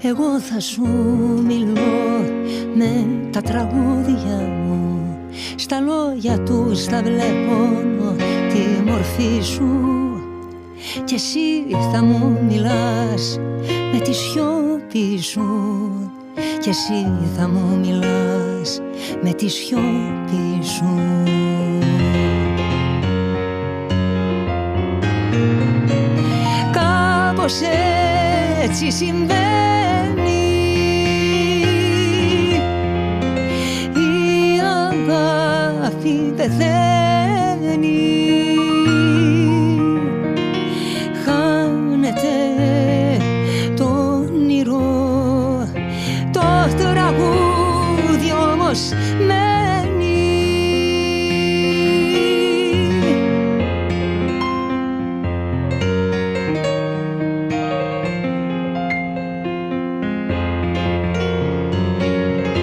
Εγώ θα σου μιλώ με τα τραγούδια μου, στα λόγια τους θα βλέπω τη μορφή σου, κι εσύ θα μου μιλάς με τη σιώπη σου, κι εσύ θα μου μιλάς με τη σιώπη σου. Κάπως έτσι συμβαίνει, η αγάπη πεθαίνει.